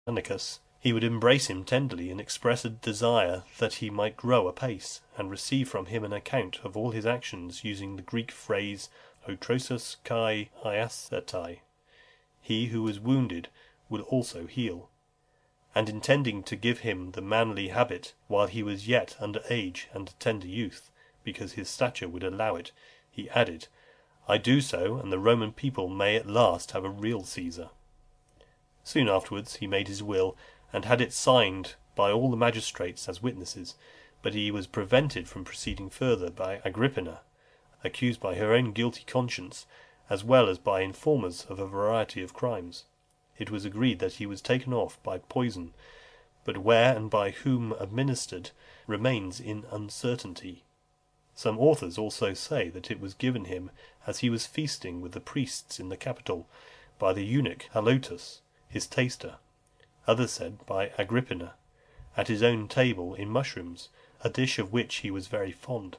Germanicus, he would embrace him tenderly, and express a desire that he might grow apace, and receive from him an account of all his actions, using the Greek phrase "otrosos kai iastatai." He who was wounded will also heal. And intending to give him the manly habit while he was yet under age and a tender youth, because his stature would allow it, he added, "I do so, and the Roman people may at last have a real Caesar." Soon afterwards he made his will, and had it signed by all the magistrates as witnesses, but he was prevented from proceeding further by Agrippina, accused by her own guilty conscience, as well as by informers of a variety of crimes. It was agreed that he was taken off by poison, but where and by whom administered remains in uncertainty. Some authors also say that it was given him as he was feasting with the priests in the Capitol, by the eunuch Halotus, his taster. Others said by Agrippina, at his own table in mushrooms, a dish of which he was very fond.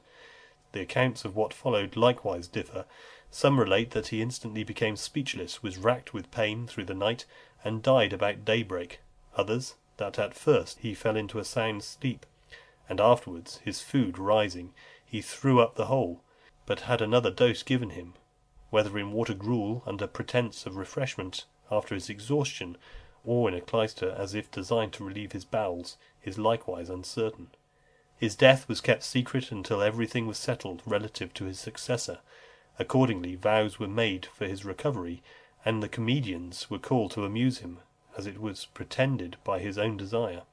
The accounts of what followed likewise differ. Some relate that he instantly became speechless, was racked with pain through the night, and died about daybreak. Others, that at first he fell into a sound sleep, and afterwards, his food rising, he threw up the whole, but had another dose given him, whether in water gruel, under pretence of refreshment after his exhaustion, or in a clyster as if designed to relieve his bowels, is likewise uncertain. His death was kept secret until everything was settled relative to his successor. Accordingly, vows were made for his recovery, and the comedians were called to amuse him, as it was pretended by his own desire.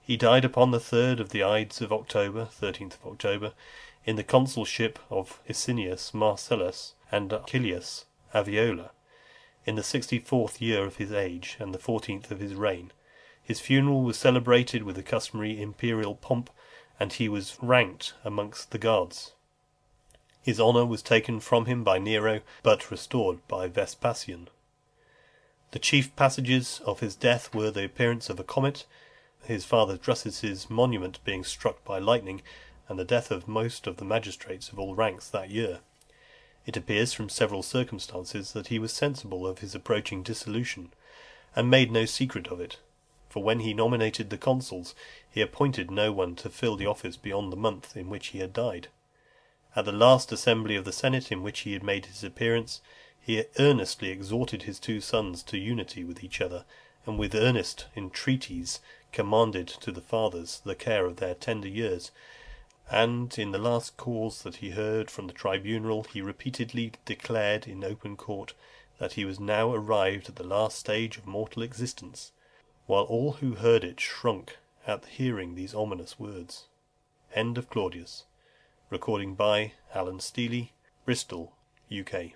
He died upon the 3rd of the Ides of October, 13th of October, in the consulship of Licinius Marcellus and Acilius Aviola, in the 64th year of his age, and the 14th of his reign. His funeral was celebrated with the customary imperial pomp, and he was ranked amongst the guards. His honour was taken from him by Nero, but restored by Vespasian. The chief passages of his death were the appearance of a comet, his father Drusus's monument being struck by lightning, and the death of most of the magistrates of all ranks that year. It appears from several circumstances that he was sensible of his approaching dissolution, and made no secret of it. For when he nominated the consuls, he appointed no one to fill the office beyond the month in which he had died. At the last assembly of the Senate in which he had made his appearance, he earnestly exhorted his two sons to unity with each other, and with earnest entreaties commanded to the fathers the care of their tender years. And in the last cause that he heard from the tribunal, he repeatedly declared in open court that he was now arrived at the last stage of mortal existence, while all who heard it shrunk at hearing these ominous words. End of Claudius. Recording by Alan Steely, Bristol, UK.